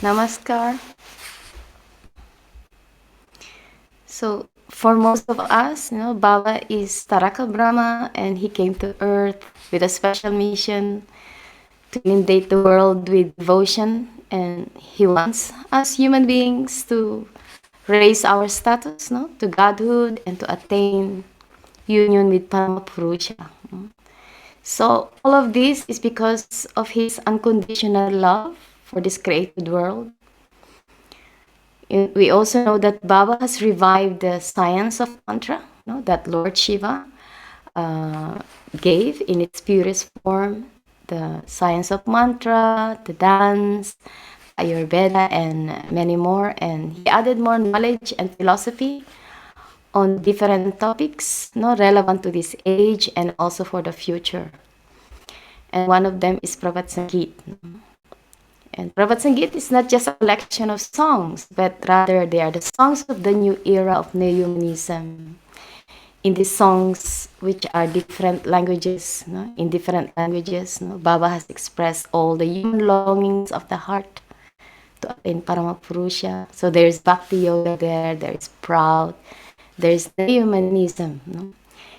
Namaskar. So, for most of us, Baba is Taraka Brahma, and he came to earth with a special mission to inundate the world with devotion. And he wants us human beings to raise our status, to godhood and to attain union with Paramapurusha. So, all of this is because of his unconditional love for this created world. We also know that Baba has revived the science of mantra, that Lord Shiva gave in its purest form, the science of mantra, the dance, Ayurveda, and many more. And he added more knowledge and philosophy on different topics, relevant to this age and also for the future. And one of them is Prabhat Sangeet. And Prabhat Sangeet is not just a collection of songs, but rather they are the songs of the new era of neo-humanism. In these songs, which are different languages, in different languages, Baba has expressed all the human longings of the heart to attain Paramapurusha. So there's Bhakti Yoga there is Proud, there's neo-humanism.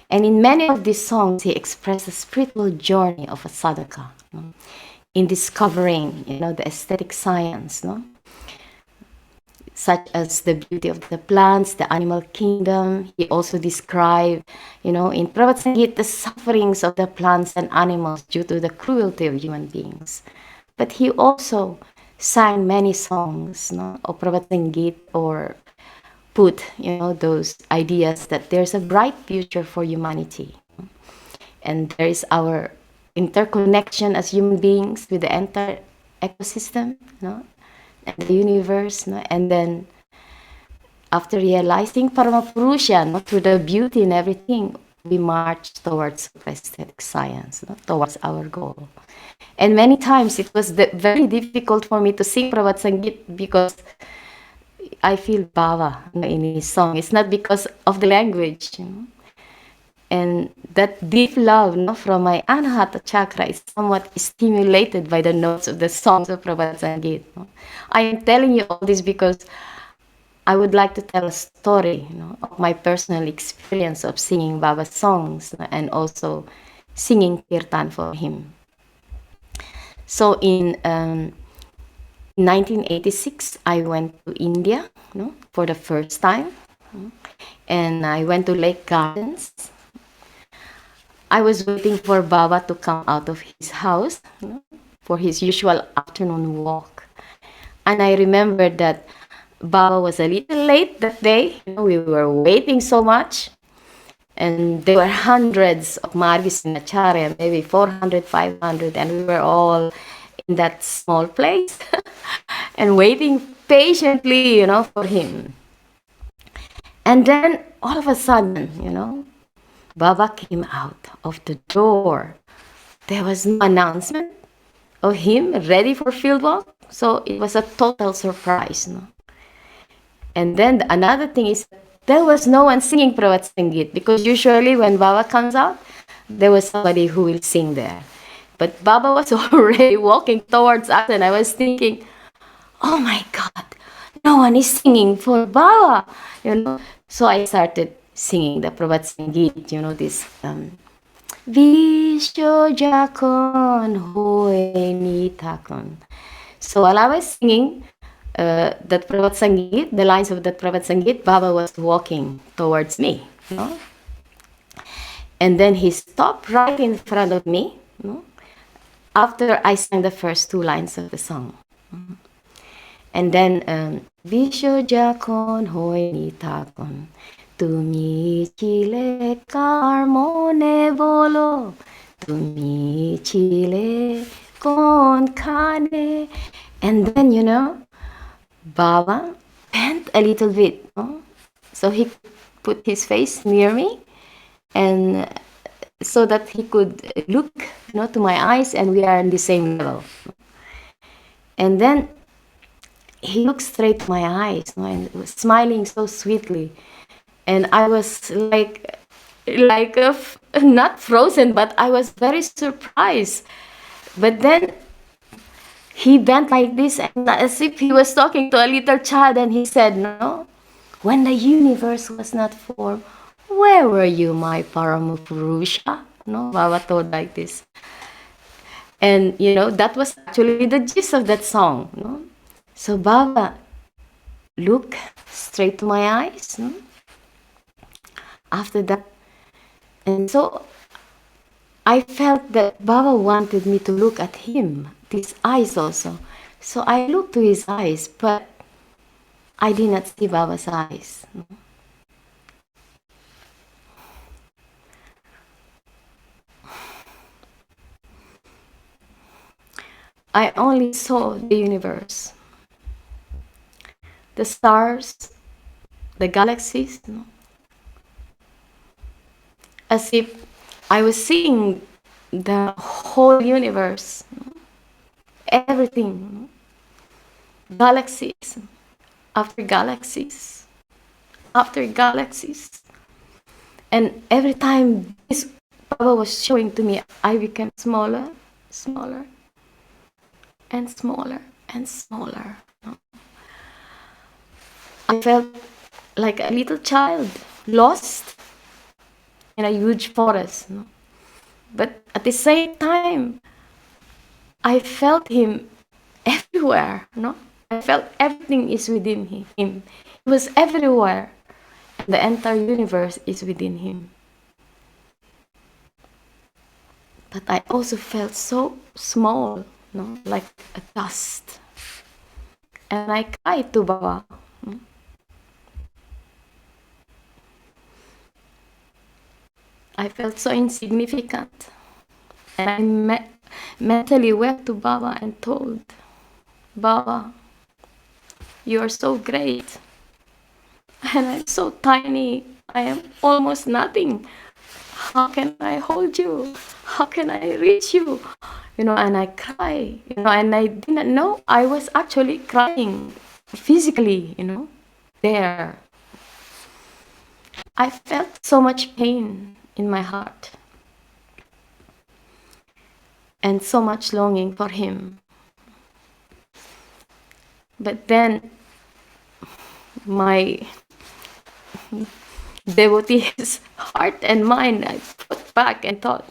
And in many of these songs, he expressed the spiritual journey of a sadhaka. In discovering, the aesthetic science, such as the beauty of the plants, the animal kingdom. He also described, in Prabhat Sangeet, the sufferings of the plants and animals due to the cruelty of human beings. But he also sang many songs, of Prabhat Sangeet, or put, those ideas that there's a bright future for humanity. And there is our interconnection as human beings with the entire ecosystem, and the universe, and then after realizing Paramapurusha, through the beauty and everything, we march towards aesthetic science, towards our goal. And many times it was very difficult for me to sing Prabhat Sangeet because I feel Baba in his song. It's not because of the language, And that deep love, from my Anahata chakra is somewhat stimulated by the notes of the songs of Prabhat Sangeet. I am telling you all this because I would like to tell a story, of my personal experience of singing Baba's songs and also singing kirtan for him. So in 1986, I went to India, for the first time, and I went to Lake Gardens. I was waiting for Baba to come out of his house, for his usual afternoon walk. And I remembered that Baba was a little late that day. We were waiting so much. And there were hundreds of Margis in Acharya, maybe 400, 500, and we were all in that small place and waiting patiently, for him. And then all of a sudden, Baba came out of the door. There was no announcement of him ready for fieldwork, so it was a total surprise. And then another thing is there was no one singing Prabhat Sangeet, because usually when Baba comes out, there was somebody who will sing there. But Baba was already walking towards us, and I was thinking, oh my God, no one is singing for Baba, So I started singing the Prabhat Sangeet, this Vishyo Jakon Hoy Nitakon. So while I was singing that Prabhat Sangeet, the lines of that Prabhat Sangeet, Baba was walking towards me, And then he stopped right in front of me, after I sang the first two lines of the song. And then, Vishyo Jakon Hoy Nitakon. Tumi chile karmone bolo, tumi chile kon khane. And then, Baba bent a little bit. So he put his face near me, and so that he could look, to my eyes, and we are on the same level. And then he looked straight to my eyes, and was smiling so sweetly. And I was like not frozen, but I was very surprised. But then he bent like this, and as if he was talking to a little child, and he said, no, when the universe was not formed, where were you, my Paramapurusha? No, Baba told like this. And that was actually the gist of that song. No? So Baba looked straight to my eyes. No? After that, and so I felt that Baba wanted me to look at him, his eyes also. So I looked to his eyes, but I did not see Baba's eyes. No? I only saw the universe, the stars, the galaxies, as if I was seeing the whole universe, everything, galaxies after galaxies after galaxies. And every time this Baba was showing to me, I became smaller, smaller, and smaller, and smaller. I felt like a little child, lost in a huge forest. But at the same time, I felt him everywhere. I felt everything is within him. He was everywhere. And the entire universe is within him. But I also felt so small, like a dust. And I cried to Baba. I felt so insignificant. And I mentally went to Baba and told, Baba, you are so great. And I'm so tiny. I am almost nothing. How can I hold you? How can I reach you? And I cry, and I didn't know I was actually crying physically, there. I felt so much pain in my heart and so much longing for him. But then my devotee's heart and mind, I put back and thought,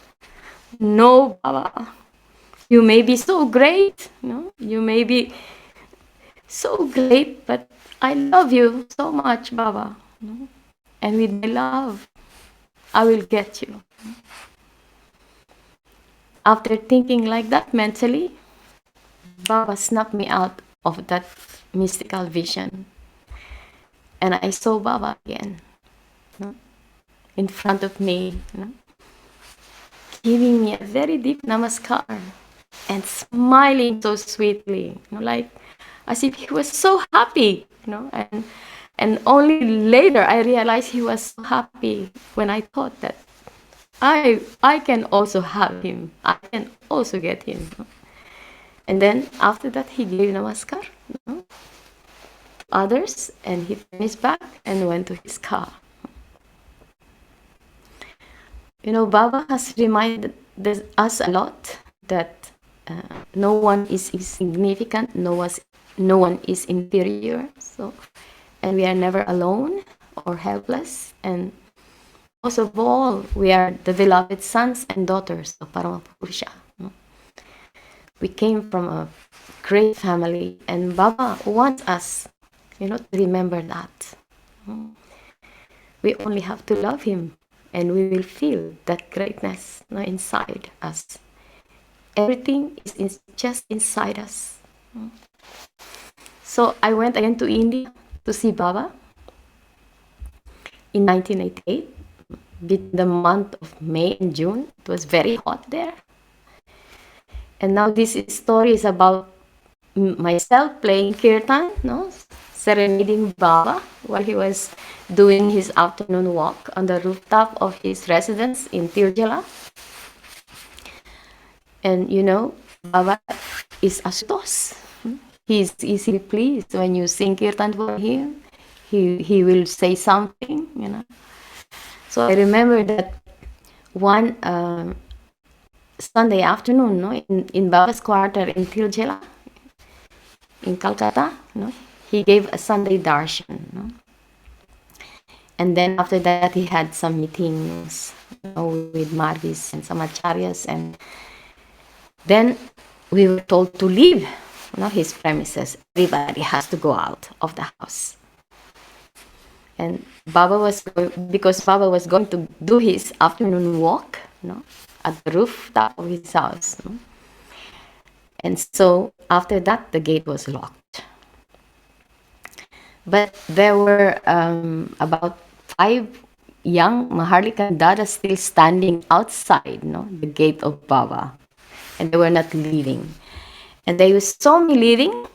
no, Baba, you may be so great, you may be so great, but I love you so much, Baba. And with my love, I will get you. After thinking like that mentally, Baba snapped me out of that mystical vision. And I saw Baba again, in front of me, giving me a very deep namaskar and smiling so sweetly, like as if he was so happy, and only later I realized he was so happy when I thought that I can also have him, I can also get him. And then after that he gave namaskar others, and he turned his back and went to his car. Baba has reminded us a lot that no one is insignificant, no one is inferior. And we are never alone or helpless. And most of all, we are the beloved sons and daughters of Paramapurusha. We came from a great family, and Baba wants us, to remember that. We only have to love him, and we will feel that greatness inside us. Everything is just inside us. So I went again to India to see Baba in 1988, between the month of May and June. It was very hot there. And now this story is about myself playing kirtan, serenading Baba while he was doing his afternoon walk on the rooftop of his residence in Tirjala. And Baba is Asutos. He's easily pleased when you sing kirtan for him. He will say something, So I remember that one Sunday afternoon, in Baba's quarter in Tirjala, in Calcutta. He gave a Sunday darshan. And then after that, he had some meetings with Margis and some acharyas. And then we were told to leave his premises. Everybody has to go out of the house. And because Baba was going to do his afternoon walk at the rooftop of his house. And so after that, the gate was locked. But there were about 5 young Maharlikan Dadas still standing outside the gate of Baba. And they were not leaving. And they saw me leaving,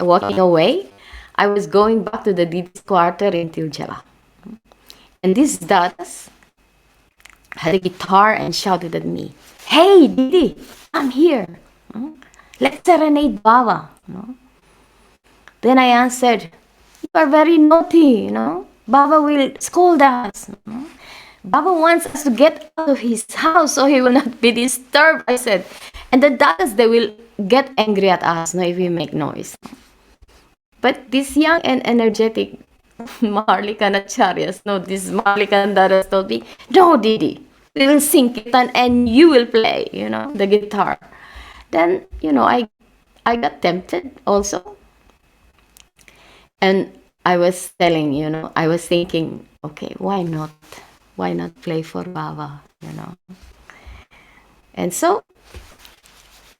walking away. I was going back to the Didi's quarter in Tiljala. And these Dadas had a guitar and shouted at me, "Hey, Didi, I'm here. Let's serenade Baba." Then I answered, "You are very naughty, Baba will scold us. Baba wants us to get out of his house so he will not be disturbed," I said. And the Dadas, they will get angry at us if we make noise. But these young and energetic Maharlikan acharyas, these Maharlikan Dadas told me, "No, Didi, we will sing kirtan and you will play, the guitar." Then, I got tempted also. And I was I was thinking, okay, why not? Why not play for Baba, And so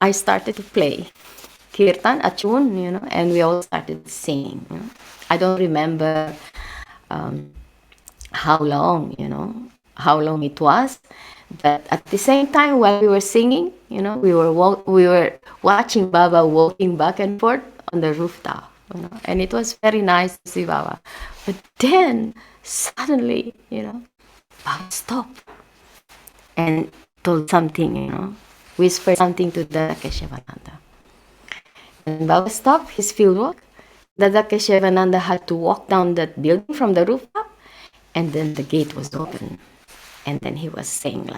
I started to play kirtan, a tune, and we all started singing. I don't remember how long it was, but at the same time while we were singing, we were watching Baba walking back and forth on the rooftop, and it was very nice to see Baba. But then suddenly, Baba stopped and told something, whispered something to Dada Keshavananda. And Baba stopped his fieldwork. Dada Keshavananda had to walk down that building from the rooftop, and then the gate was open. And then he was saying,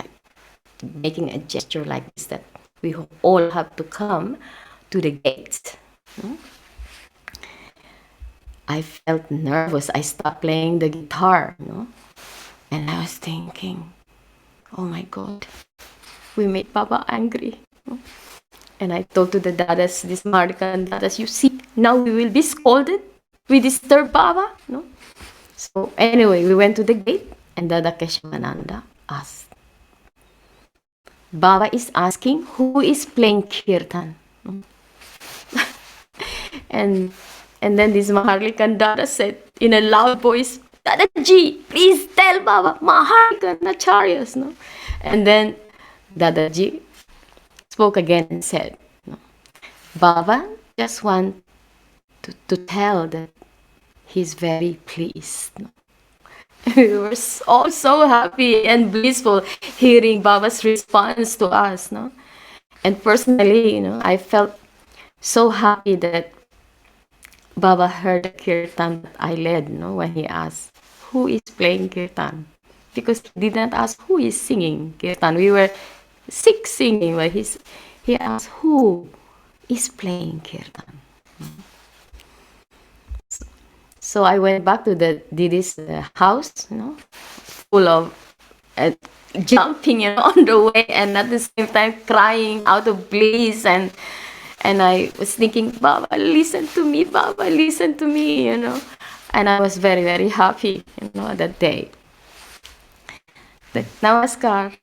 making a gesture like this, that we all have to come to the gate. I felt nervous. I stopped playing the guitar, and I was thinking, oh my God, we made Baba angry. And I told to the Dadas, this Maharlikan Dadas, you see, now we will be scolded. We disturb Baba. So anyway, we went to the gate, and Dada Keshavananda asked, "Baba is asking who is playing kirtan." and then this Maharlikan Dada said in a loud voice, "Dadaji, please tell Baba, Maharlikan acharyas." And then Dadaji spoke again and said, "Baba just want to tell that he's very pleased." We were all so happy and blissful hearing Baba's response to us. And personally, I felt so happy that Baba heard the kirtan that I led, when he asked, "Who is playing kirtan?" Because he did not ask who is singing kirtan. We were 6 singing, but he asked who is playing kirtan. So I went back to the Didi's house, full of jumping on the way, and at the same time crying out of bliss. And I was thinking, "Baba, listen to me, Baba, listen to me," And I was very, very happy, that day. Namaskar.